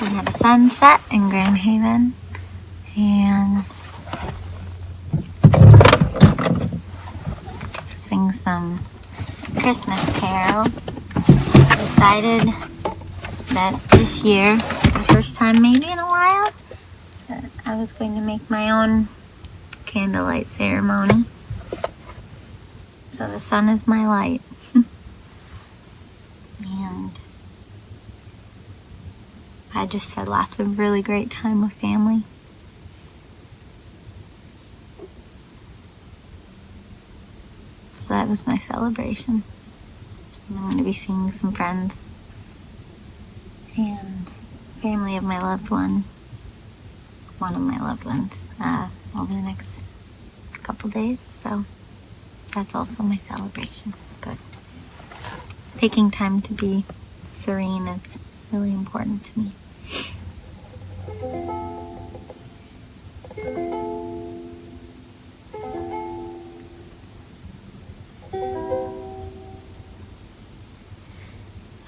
We had a sunset in Grand Haven and sing some Christmas carols. Decided that this year, for the first time maybe in a while, that I was going to make my own candlelight ceremony. So the sun is my light. And I just had lots of really great time with family. So that was my celebration. And I'm going to be seeing some friends and family of my loved one of my loved ones, over the next couple days. So that's also my celebration. But taking time to be serene is really important to me.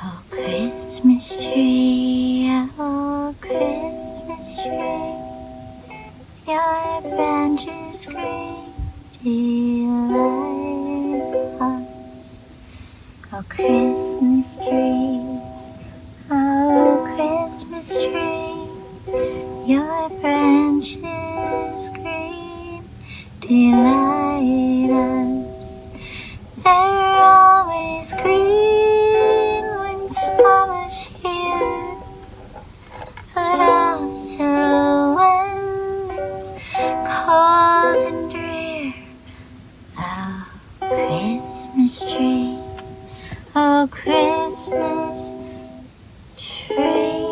Oh, Christmas tree, oh, Christmas tree, your branches green delight us. Oh, Christmas tree, oh, Christmas tree, your branches green delight us. They're always green when summer's here, but also when it's cold and drear. Oh, Christmas tree, oh, Christmas tree,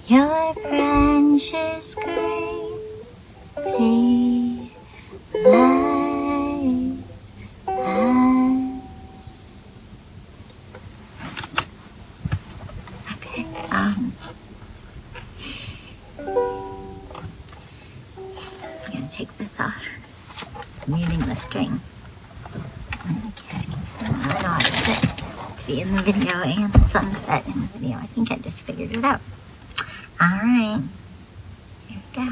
your branches green delight us. Okay, I'm gonna take this off. I'm using the string. Okay, I don't really know how to sit to be in the video and the sunset in the video. I think I just figured it out. Alright, here we go.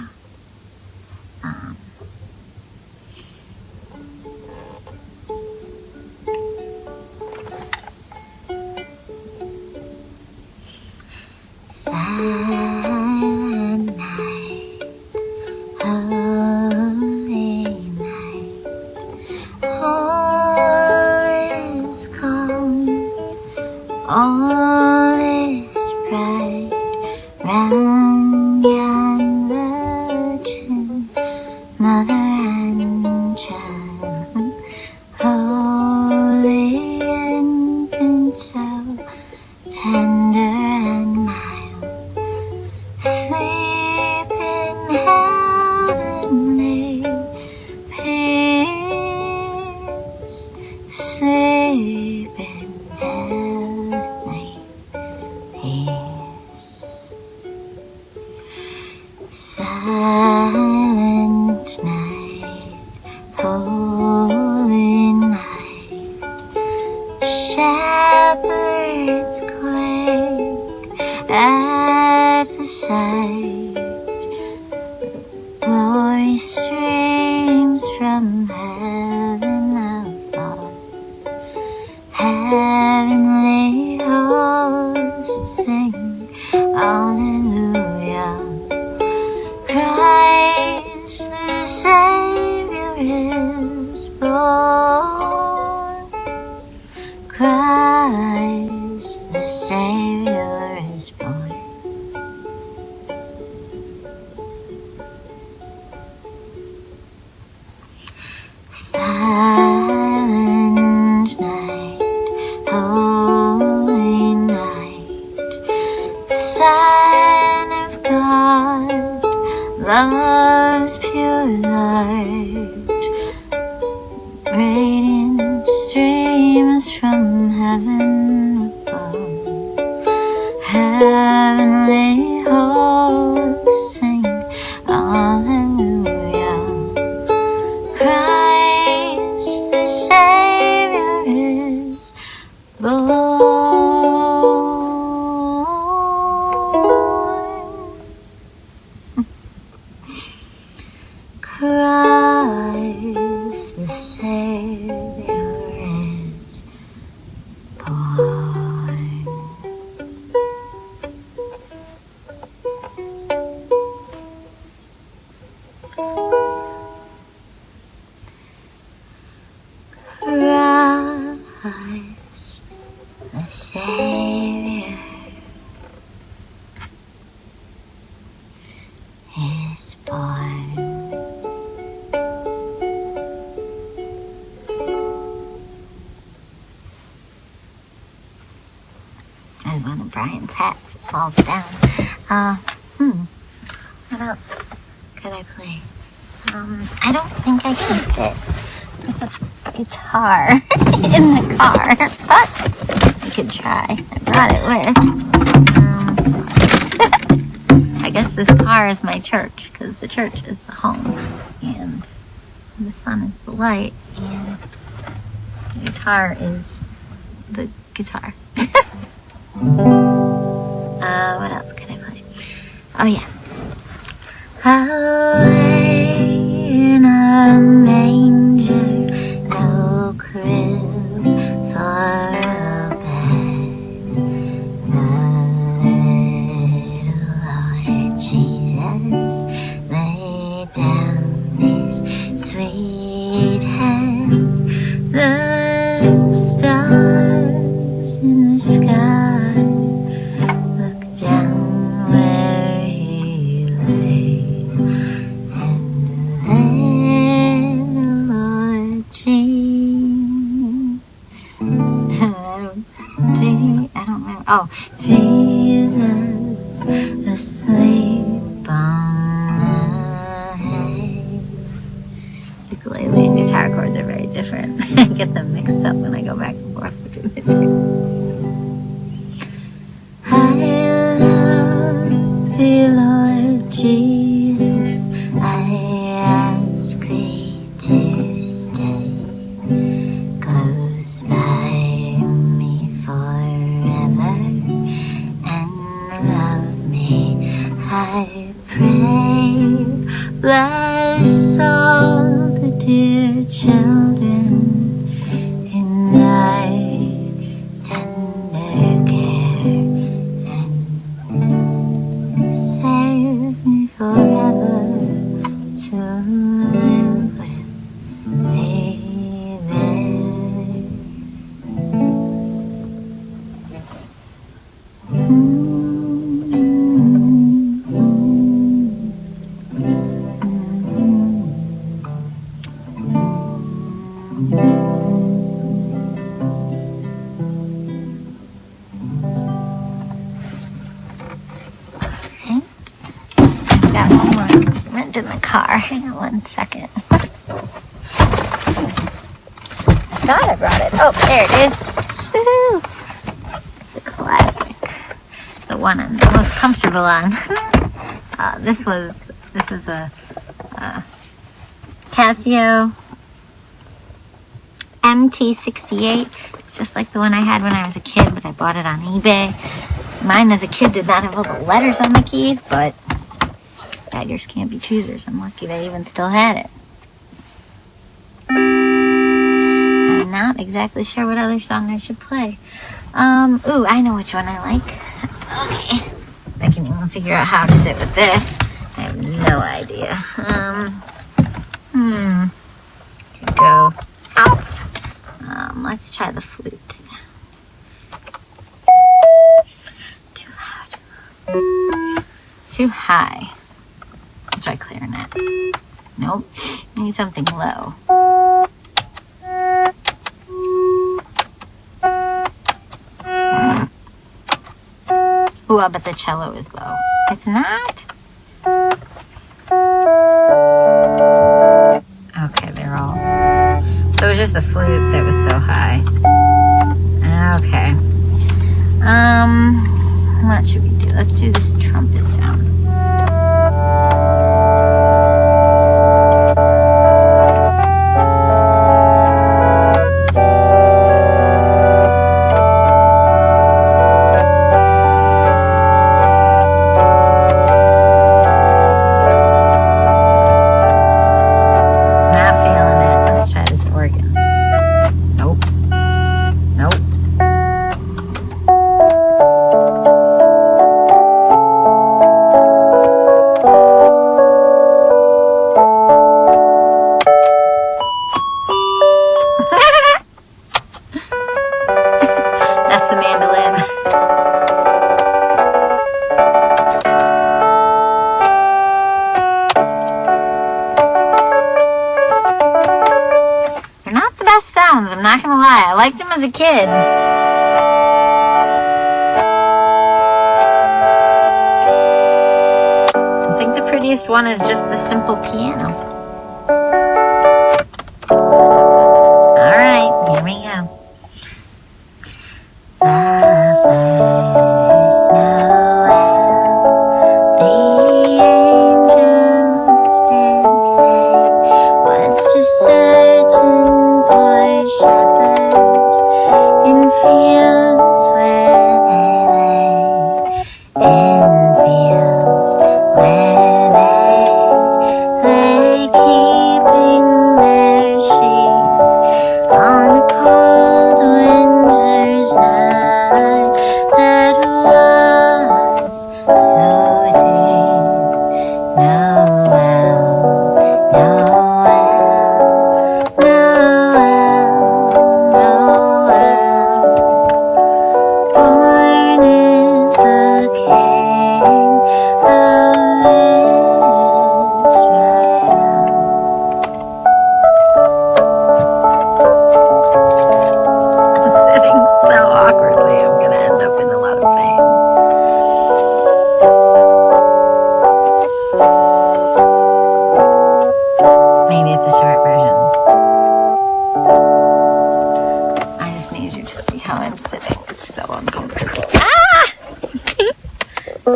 Silent night, holy night, all is calm, all is bright, round young virgin, mother and child, holy infant, so tender and mild, sleep in heavenly peace, sleep in heavenly peace. Silent night, holy night, shepherds quake at the sight, glory streams from heaven above, heavenly hosts sing Alleluia. Christ the Savior is born. Christ the Savior is born. Silent night, holy night, the Son of God, love's pure light, radiant streams from heaven above, heavenly hosts sing Alleluia. Christ the Savior is born. the Savior is born. As one of Brian's hats falls down. What else could I play? I don't think I can fit with a guitar in the car, but I could try. I brought it with. I guess this car is my church, because the church is the home, and the sun is the light, and the guitar is the guitar. What else could I play? Oh yeah. Away in a manger, no crib for a bed. The little Lord Jesus laid down his sweet head. The stars in the sky look down where he lay, and the little Lord I don't remember. Oh, Jesus asleep on the hay. Ukulele and guitar chords are very different. I get them mixed up when I go back and forth between the two. I love thee, Lord Jesus. I ask thee to stay close by me forever and love me, I pray. Bless all the dear children in thy tender care, and save me forever to live with thee there. Got one more instrument in the car. Hang on one second. I thought I brought it. Oh, there it is. Woohoo! The classic. The one I'm the most comfortable on. This is a Casio MT68. It's just like the one I had when I was a kid, but I bought it on eBay. Mine as a kid did not have all the letters on the keys, but beggars can't be choosers. I'm lucky they even still had it. I'm not exactly sure what other song I should play. Ooh, I know which one I like. Okay. I can even figure out how to sit with this. I have no idea. Could go. Ow. Let's try the flute. Too loud. Too high. I'll try clarinet. Nope. Need something low. Ooh, I bet the cello is low. It's not? Okay, they're all... So it was just the flute that was so high. Okay. What should we do? Let's do this trumpet sound. liked him as a kid. I think the prettiest one is just the simple piano. Alright, here we go.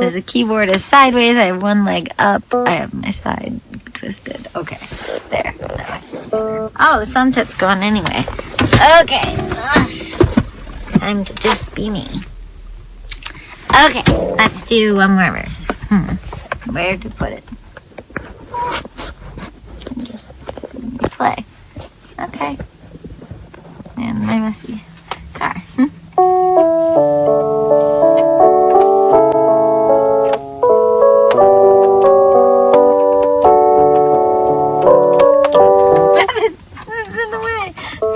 The keyboard is sideways. I have one leg up. I have my side twisted. Okay, there. Oh, the sunset's gone anyway. Okay. Time to just be me. Okay, let's do one more verse. Where to put it? Just see me play. Okay. And my messy car.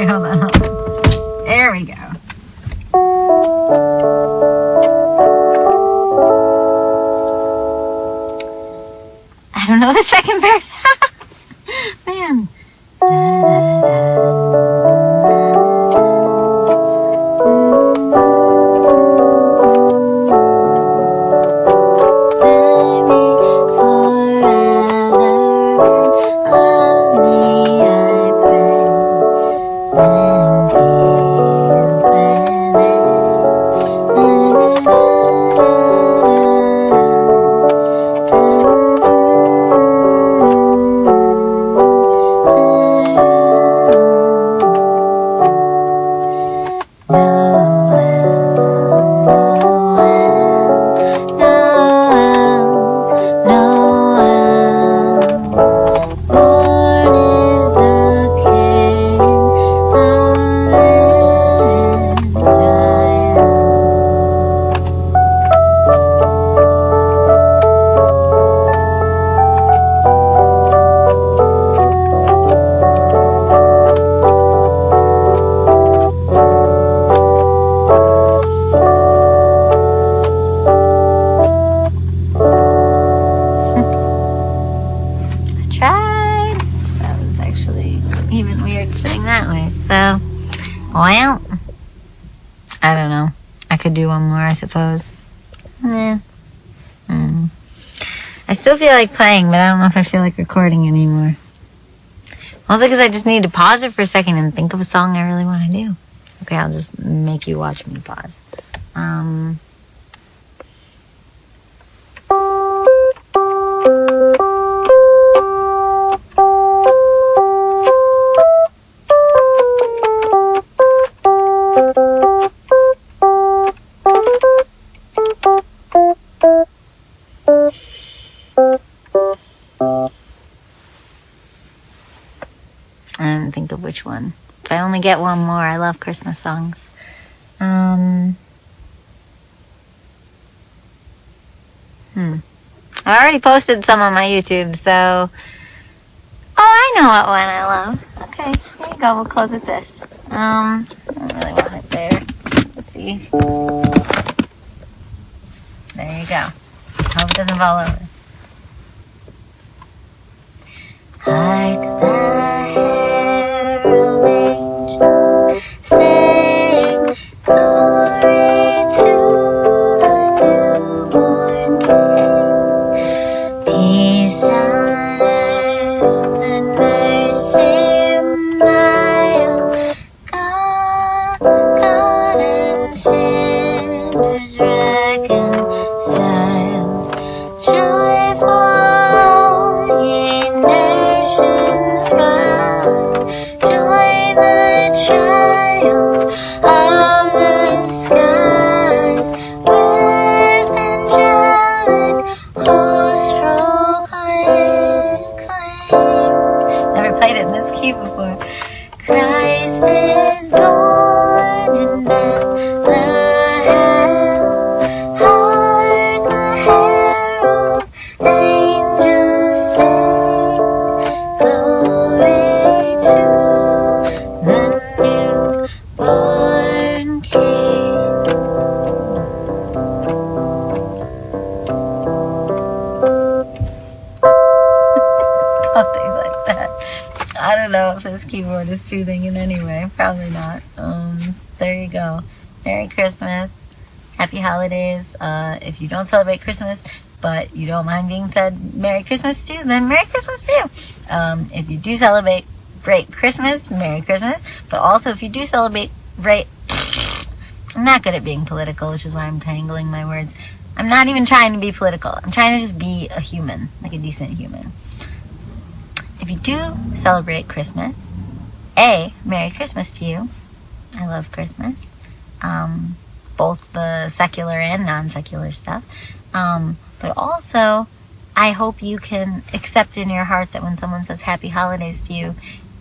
Hold on. There we go. I don't know the second verse. Man. So, well, I don't know. I could do one more, I suppose. Yeah. I still feel like playing, but I don't know if I feel like recording anymore. Also because I just need to pause it for a second and think of a song I really want to do. Okay, I'll just make you watch me pause. Think of which one. If I only get one more, I love Christmas songs. I already posted some on my YouTube, so... Oh, I know what one I love. Okay, here you go. We'll close with this. I don't really want it there. Let's see. There you go. Hope it doesn't fall over. Hark the herald angels sing. I don't know if this keyboard is soothing in any way. Probably not. There you go. Merry Christmas. Happy holidays. If you don't celebrate Christmas, but you don't mind being said Merry Christmas too, then Merry Christmas too. If you do celebrate Christmas, Merry Christmas. But also if you do celebrate I'm not good at being political, which is why I'm tangling my words. I'm not even trying to be political. I'm trying to just be a human, like a decent human. If you do celebrate Christmas, Merry Christmas to you. I love Christmas. Both the secular and non-secular stuff. But also, I hope you can accept in your heart that when someone says Happy Holidays to you,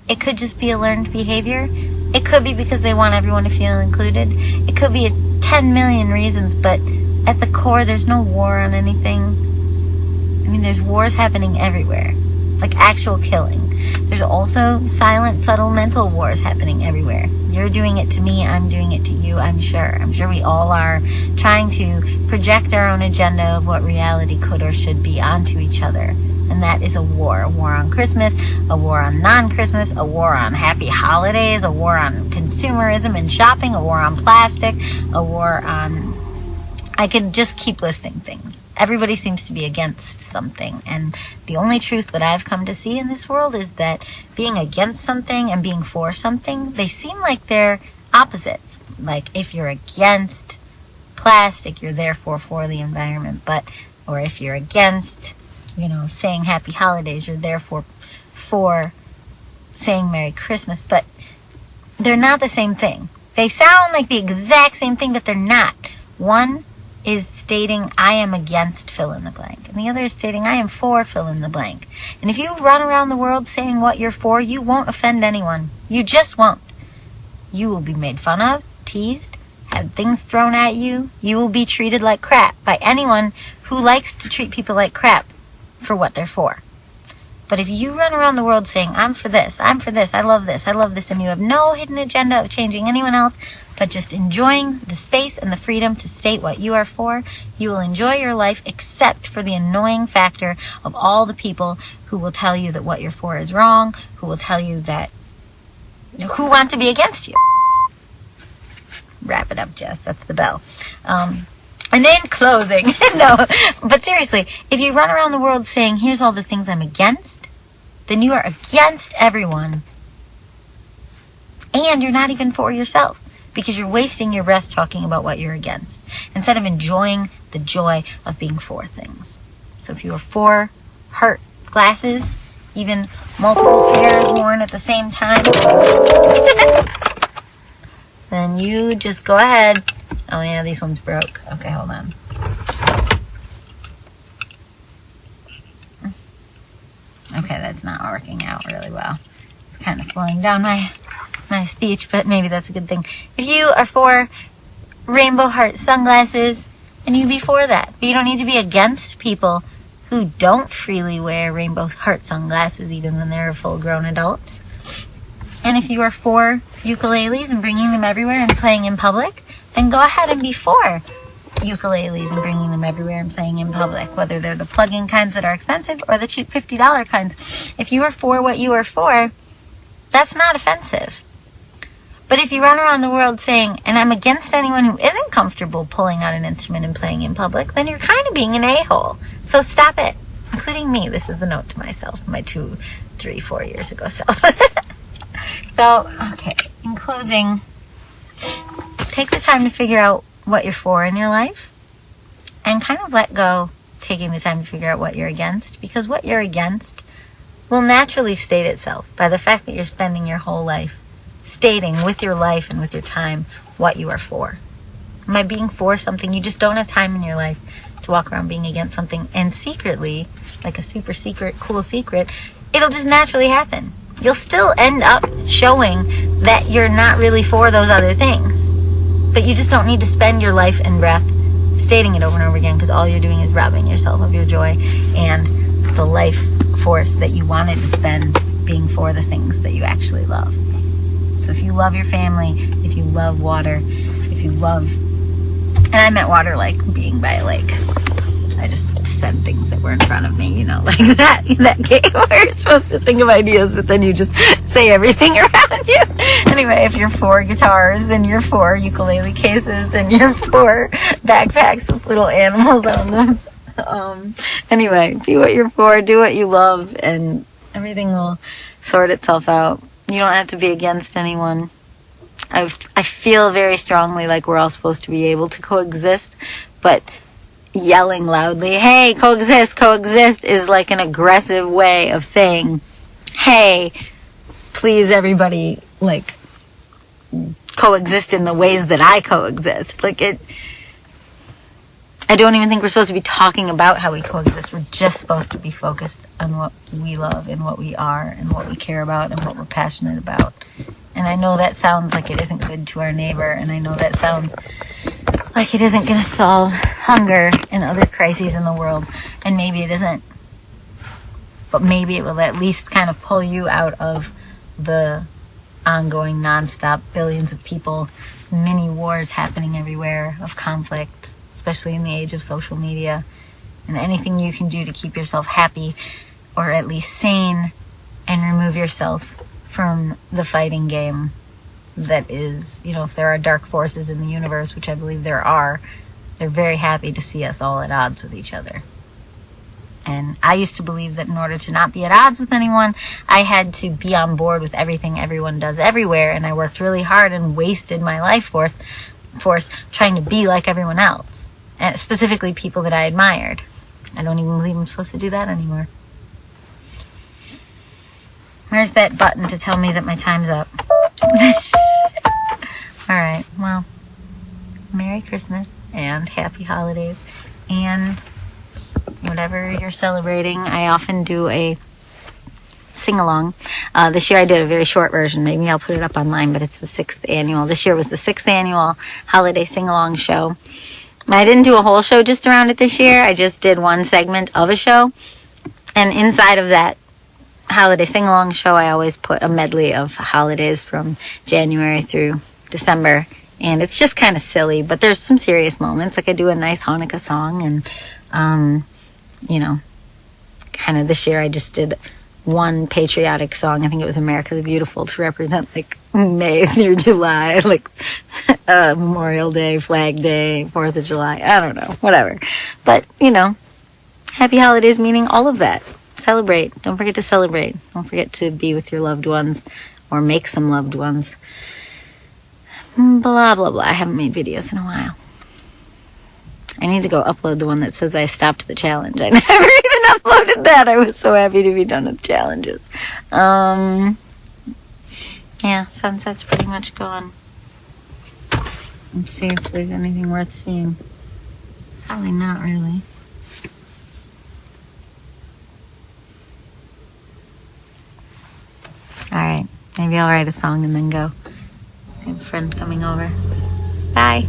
it could just be a learned behavior. It could be because they want everyone to feel included. It could be 10 million reasons, but at the core, there's no war on anything. I mean, there's wars happening everywhere. Like actual killing. There's also silent, subtle mental wars happening everywhere. You're doing it to me, I'm doing it to you, I'm sure. I'm sure we all are trying to project our own agenda of what reality could or should be onto each other. And that is a war. A war on Christmas, a war on non-Christmas, a war on happy holidays, a war on consumerism and shopping, a war on plastic, a war on... I could just keep listing things. Everybody seems to be against something. And the only truth that I've come to see in this world is that being against something and being for something, they seem like they're opposites. Like if you're against plastic, you're therefore for the environment. Or if you're against, saying happy holidays, you're therefore for saying Merry Christmas. But they're not the same thing. They sound like the exact same thing, but they're not. One is stating I am against fill in the blank, and the other is stating I am for fill in the blank. And if you run around the world saying what you're for, you won't offend anyone. You just won't. You will be made fun of, teased, have things thrown at you. You will be treated like crap by anyone who likes to treat people like crap for what they're for. But if you run around the world saying I'm for this, I love this, and you have no hidden agenda of changing anyone else, but just enjoying the space and the freedom to state what you are for, you will enjoy your life except for the annoying factor of all the people who will tell you that what you're for is wrong, who will tell you that, who want to be against you. Wrap it up, Jess. That's the bell. And in closing, no, but seriously, if you run around the world saying, here's all the things I'm against, then you are against everyone. And you're not even for yourself, because you're wasting your breath talking about what you're against, instead of enjoying the joy of being for things. So if you are for heart glasses, even multiple pairs worn at the same time, then you just go ahead. Oh yeah, these ones broke. Okay, hold on. Okay, that's not working out really well. It's kind of slowing down my speech, but maybe that's a good thing. If you are for rainbow heart sunglasses, then you be for that. But you don't need to be against people who don't freely wear rainbow heart sunglasses even when they're a full-grown adult. And if you are for ukuleles and bringing them everywhere and playing in public, then go ahead and be for ukuleles and bringing them everywhere and playing in public, whether they're the plug-in kinds that are expensive or the cheap $50 kinds. If you are for what you are for, that's not offensive. But if you run around the world saying, and I'm against anyone who isn't comfortable pulling out an instrument and playing in public, then you're kind of being an a-hole. So stop it, including me. This is a note to myself, my 2, 3, 4 years ago self. So, okay, in closing, take the time to figure out what you're for in your life and kind of let go taking the time to figure out what you're against, because what you're against will naturally state itself by the fact that you're spending your whole life stating with your life and with your time what you are for. And by being for something, you just don't have time in your life to walk around being against something and secretly, like a super secret, cool secret, it'll just naturally happen. You'll still end up showing that you're not really for those other things. But you just don't need to spend your life and breath stating it over and over again, because all you're doing is robbing yourself of your joy and the life force that you wanted to spend being for the things that you actually love. So if you love your family, if you love water, if you love, and I meant water like being by a lake. I just said things that were in front of me, you know, like that game where you're supposed to think of ideas, but then you just say everything around you. Anyway, if you're 4 guitars and you're 4 ukulele cases and you're 4 backpacks with little animals on them. Anyway, be what you're for, do what you love, and everything will sort itself out. You don't have to be against anyone. I feel very strongly like we're all supposed to be able to coexist, but yelling loudly, hey, coexist is like an aggressive way of saying, hey, please everybody, like, coexist in the ways that I coexist. Like, I don't even think we're supposed to be talking about how we coexist. We're just supposed to be focused on what we love and what we are and what we care about and what we're passionate about. And I know that sounds like it isn't good to our neighbor, and I know that sounds like it isn't going to solve hunger and other crises in the world, and maybe it isn't. But maybe it will at least kind of pull you out of the ongoing, nonstop, billions of people, mini wars happening everywhere of conflict, especially in the age of social media. And anything you can do to keep yourself happy, or at least sane, and remove yourself from the fighting game that is, you know, if there are dark forces in the universe, which I believe there are, they're very happy to see us all at odds with each other. And I used to believe that in order to not be at odds with anyone, I had to be on board with everything everyone does everywhere, and I worked really hard and wasted my life force trying to be like everyone else, and specifically people that I admired. I don't even believe I'm supposed to do that anymore. Where's that button to tell me that my time's up? Alright, well, Merry Christmas and Happy Holidays, and whatever you're celebrating. I often do a sing-along. This year I did a very short version. Maybe I'll put it up online, but it's the 6th annual. This year was the 6th annual holiday sing-along show. I didn't do a whole show just around it this year. I just did one segment of a show, and inside of that holiday sing-along show, I always put a medley of holidays from January through December, and it's just kind of silly, but there's some serious moments. Like I do a nice Hanukkah song, and you know, kind of this year I just did one patriotic song. I think it was America the Beautiful, to represent like May through July, like Memorial Day, Flag Day, 4th of July, I don't know, whatever. But, you know, happy holidays meaning all of that. Celebrate. Don't forget to celebrate. Don't forget to be with your loved ones, or make some loved ones. Blah, blah, blah. I haven't made videos in a while. I need to go upload the one that says I stopped the challenge. I never even uploaded that. I was so happy to be done with challenges. Yeah, sunset's pretty much gone. Let's see if there's anything worth seeing. Probably not really. Alright, maybe I'll write a song and then go. I have a friend coming over. Bye.